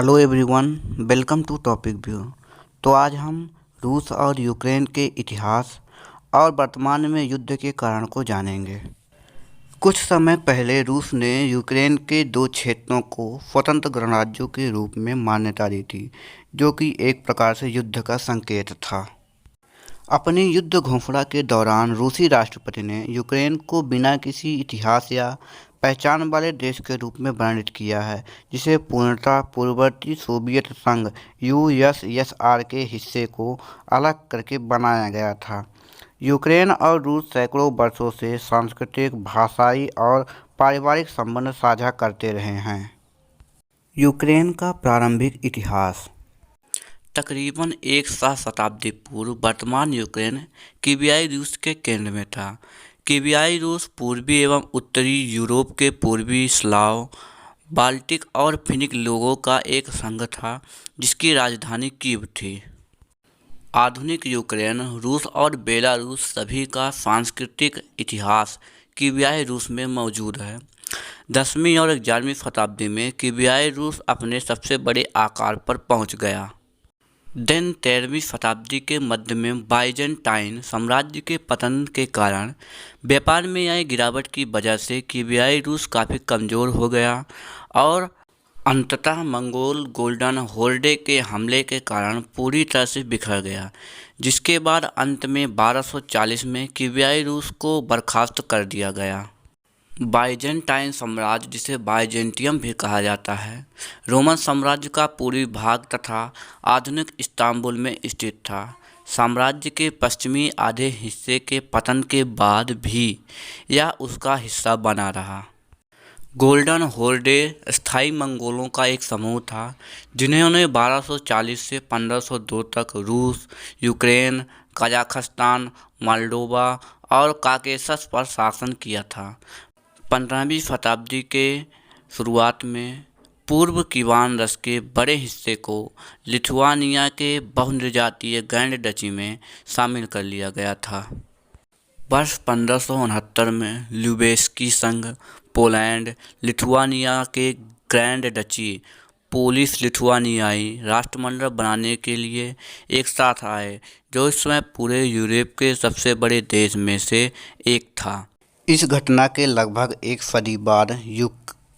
Hello everyone, welcome to topic view. तो आज हम रूस और यूक्रेन के इतिहास और वर्तमान में युद्ध के कारण को जानेंगे। कुछ समय पहले रूस ने यूक्रेन के दो क्षेत्रों को स्वतंत्र गणराज्यों के रूप में मान्यता दी थी, जो कि एक प्रकार से युद्ध का संकेत था। अपनी युद्ध घोषणा के दौरान रूसी राष्ट्रपति ने यूक्रेन को बिना किसी इतिहास या पहचान वाले देश के रूप में वर्णित किया है, जिसे पूर्णतः पूर्ववर्ती सोवियत संघ यूएसएसआर के हिस्से को अलग करके बनाया गया था। यूक्रेन और रूस सैकड़ों वर्षों से सांस्कृतिक, भाषाई और पारिवारिक संबंध साझा करते रहे हैं। यूक्रेन का प्रारंभिक इतिहास तकरीबन एक शताब्दी पूर्व वर्तमान यूक्रेन कीवियाई रूस के केंद्र में था। कीवियाई रूस पूर्वी एवं उत्तरी यूरोप के पूर्वी स्लाव, बाल्टिक और फिनिक लोगों का एक संघ था, जिसकी राजधानी कीव थी। आधुनिक यूक्रेन, रूस और बेलारूस सभी का सांस्कृतिक इतिहास कीवियाई रूस में मौजूद है। 10वीं और 11वीं शताब्दी में कीवियाई रूस अपने सबसे बड़े आकार पर पहुंच गया। 13वीं शताब्दी के मध्य में बाइजेंटाइन साम्राज्य के पतन के कारण व्यापार में आई गिरावट की वजह से कीवियाई रूस काफ़ी कमज़ोर हो गया और अंततः मंगोल गोल्डन होर्डे के हमले के कारण पूरी तरह से बिखर गया, जिसके बाद अंत में 1240 में कीवियाई रूस को बर्खास्त कर दिया गया। बाइजेंटाइन साम्राज्य, जिसे बाइजेंटियम भी कहा जाता है, रोमन साम्राज्य का पूर्वी भाग तथा आधुनिक इस्तांबुल में स्थित था। साम्राज्य के पश्चिमी आधे हिस्से के पतन के बाद भी यह उसका हिस्सा बना रहा। गोल्डन होर्डे स्थायी मंगोलों का एक समूह था, जिन्होंने 1240 से 1502 तक रूस, यूक्रेन, कजाकिस्तान, मोल्डोवा और काकेशस पर शासन किया था। 15वीं शताब्दी के शुरुआत में पूर्व कीवान रस के बड़े हिस्से को लिथुआनिया के बहुनिर्जातीय ग्रैंड डची में शामिल कर लिया गया था। वर्ष 1569 में ल्यूबेस्की संघ पोलैंड, लिथुआनिया के ग्रैंड डची पोलिश लिथुआनियाई राष्ट्रमंडल बनाने के लिए एक साथ आए, जो इस समय पूरे यूरोप के सबसे बड़े देश में से एक था। इस घटना के लगभग एक सदी बाद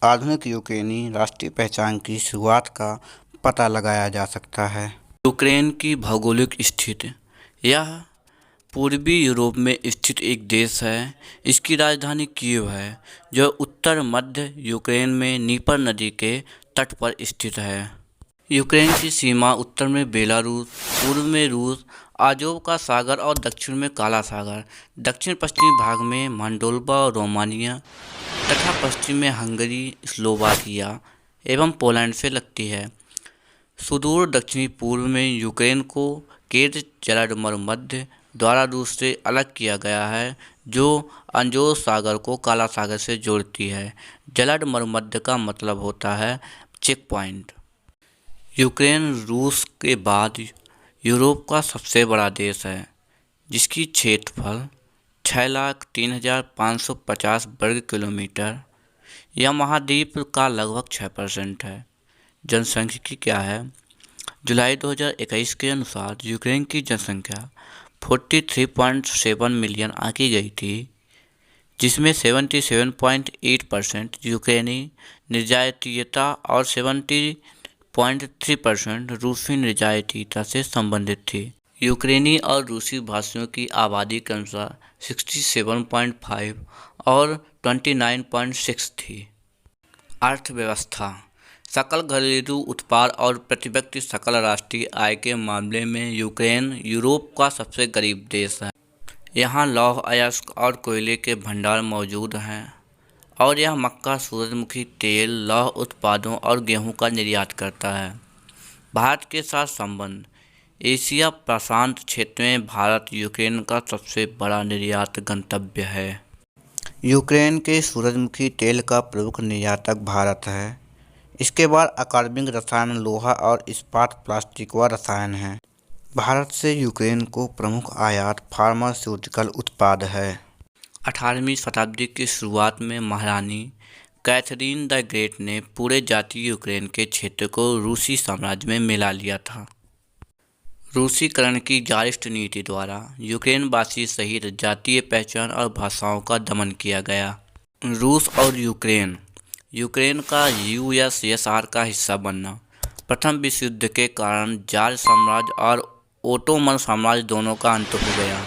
आधुनिक यूक्रेनी राष्ट्रीय पहचान की शुरुआत का पता लगाया जा सकता है। यूक्रेन की भौगोलिक स्थिति। यह पूर्वी यूरोप में स्थित एक देश है। इसकी राजधानी कीव है, जो उत्तर मध्य यूक्रेन में नीपर नदी के तट पर स्थित है। यूक्रेन की सीमा उत्तर में बेलारूस, पूर्व में रूस, आजोव का सागर और दक्षिण में काला सागर, दक्षिण पश्चिमी भाग में मोल्डोवा और रोमानिया तथा पश्चिम में हंगरी, स्लोवाकिया एवं पोलैंड से लगती है। सुदूर दक्षिणी पूर्व में यूक्रेन को केर्च जलमर्मध्य द्वारा रूस से अलग किया गया है, जो अंजोर सागर को काला सागर से जोड़ती है। जलमर्मध्य का मतलब होता है चेक पॉइंट। यूक्रेन रूस के बाद यूरोप का सबसे बड़ा देश है, जिसकी क्षेत्रफल 6,03,550 वर्ग किलोमीटर यह महाद्वीप का लगभग 6% है। जनसंख्यिकी क्या है? जुलाई 2021 के अनुसार यूक्रेन की जनसंख्या 43.7 मिलियन आंकी गई थी, जिसमें 77.8% यूक्रेनी निर्जातीयता और 70.3% रूसी निर्जातीयता से संबंधित थी। यूक्रेनी और रूसी भाषियों की आबादी के अनुसार 67.5 और 29.6 थी। अर्थव्यवस्था। सकल घरेलू उत्पाद और प्रति व्यक्ति सकल राष्ट्रीय आय के मामले में यूक्रेन यूरोप का सबसे गरीब देश है। यहाँ लौह अयस्क और कोयले के भंडार मौजूद हैं और यह मक्का, सूरजमुखी तेल, लौह उत्पादों और गेहूं का निर्यात करता है। भारत के साथ संबंध। एशिया प्रशांत क्षेत्र में भारत यूक्रेन का सबसे बड़ा निर्यात गंतव्य है। यूक्रेन के सूरजमुखी तेल का प्रमुख निर्यातक भारत है। इसके बाद अकार्बनिक रसायन, लोहा और इस्पात, प्लास्टिक व रसायन हैं। भारत से यूक्रेन को प्रमुख आयात फार्मास्यूटिकल उत्पाद है। 18वीं शताब्दी की शुरुआत में महारानी कैथरीन द ग्रेट ने पूरे जातीय यूक्रेन के क्षेत्र को रूसी साम्राज्य में मिला लिया था। रूसीकरण की जारिस्ट नीति द्वारा यूक्रेनवासी सहित जातीय पहचान और भाषाओं का दमन किया गया। रूस और यूक्रेन का यूएसएसआर का हिस्सा बनना। प्रथम विश्व युद्ध के कारण जार साम्राज्य और ओटोमन साम्राज्य दोनों का अंत हो गया।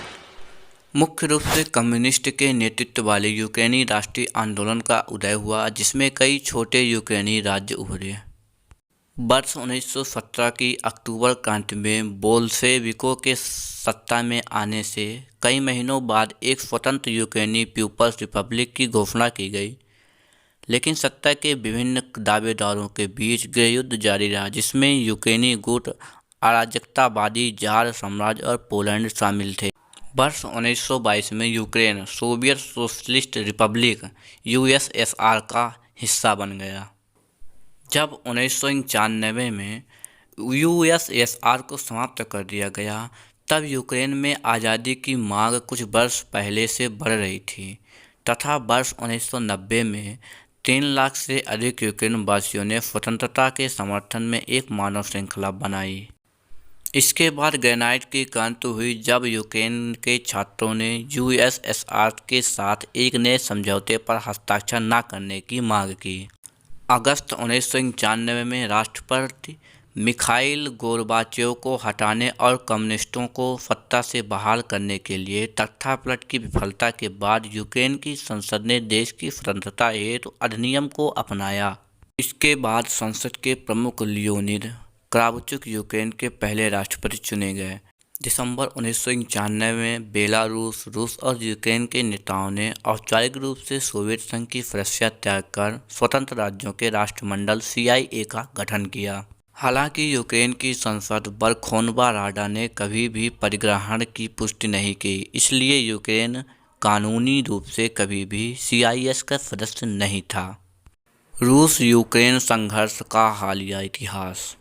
मुख्य रूप से कम्युनिस्ट के नेतृत्व वाले यूक्रेनी राष्ट्रीय आंदोलन का उदय हुआ, जिसमें कई छोटे यूक्रेनी राज्य उभरे। वर्ष 1917 की अक्टूबर क्रांति में बोल्शेविकों के सत्ता में आने से कई महीनों बाद एक स्वतंत्र यूक्रेनी पीपल्स रिपब्लिक की घोषणा की गई, लेकिन सत्ता के विभिन्न दावेदारों के बीच गृहयुद्ध जारी रहा, जिसमें यूक्रेनी गुट, अराजकतावादी जार साम्राज्य और पोलैंड शामिल थे। वर्ष 1922 में Ukraine Soviet socialist Republic USSR का हिस्सा बन गया। जब 1991 में यूएसएसआर को समाप्त कर दिया गया, तब यूक्रेन में आज़ादी की मांग कुछ वर्ष पहले से बढ़ रही थी तथा वर्ष 1990 में 3 लाख से अधिक यूक्रेन वासियों ने स्वतंत्रता के समर्थन में एक मानव श्रृंखला बनाई। इसके बाद ग्रेनाइट की क्रांति हुई, जब यूक्रेन के छात्रों ने यूएसएसआर के साथ एक नए समझौते पर हस्ताक्षर न करने की मांग की। अगस्त 1991 में राष्ट्रपति मिखाइल गोर्बाचेव को हटाने और कम्युनिस्टों को सत्ता से बहाल करने के लिए तख्तापलट की विफलता के बाद यूक्रेन की संसद ने देश की स्वतंत्रता हेतु अधिनियम को अपनाया। इसके बाद संसद के प्रमुख लियोनिद क्रावचुक यूक्रेन के पहले राष्ट्रपति चुने गए। दिसंबर 1991 में बेलारूस, रूस और यूक्रेन के नेताओं ने औपचारिक रूप से सोवियत संघ की सदस्यता त्याग कर स्वतंत्र राज्यों के राष्ट्रमंडल CIA का गठन किया। हालांकि यूक्रेन की संसद वर्खोनवा राडा ने कभी भी परिग्रहण की पुष्टि नहीं की, इसलिए यूक्रेन कानूनी रूप से कभी भी CIS का सदस्य नहीं था। रूस यूक्रेन संघर्ष का हालिया इतिहास।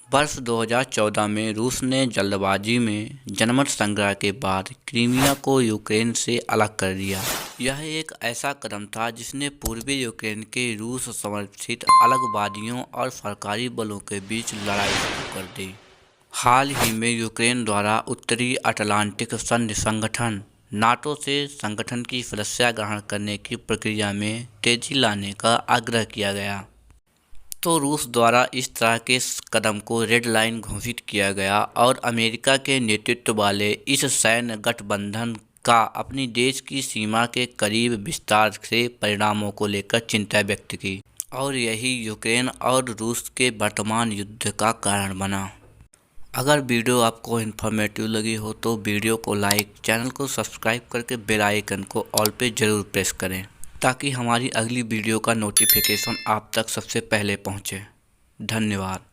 वर्ष 2014 में रूस ने जल्दबाजी में जनमत संग्रह के बाद क्रीमिया को यूक्रेन से अलग कर दिया। यह एक ऐसा कदम था जिसने पूर्वी यूक्रेन के रूस समर्थित अलगवादियों और सरकारी बलों के बीच लड़ाई शुरू कर दी। हाल ही में यूक्रेन द्वारा उत्तरी अटलांटिक संधि संगठन नाटो से संगठन की सदस्यता ग्रहण करने की प्रक्रिया में तेजी लाने का आग्रह किया गया, तो रूस द्वारा इस तरह के कदम को रेड लाइन घोषित किया गया और अमेरिका के नेतृत्व वाले इस सैन्य गठबंधन का अपनी देश की सीमा के करीब विस्तार से परिणामों को लेकर चिंता व्यक्त की, और यही यूक्रेन और रूस के वर्तमान युद्ध का कारण बना। अगर वीडियो आपको इन्फॉर्मेटिव लगी हो तो वीडियो को लाइक, चैनल को सब्सक्राइब करके बेल आइकन को ऑल पे ज़रूर प्रेस करें, ताकि हमारी अगली वीडियो का नोटिफिकेशन आप तक सबसे पहले पहुंचे। धन्यवाद।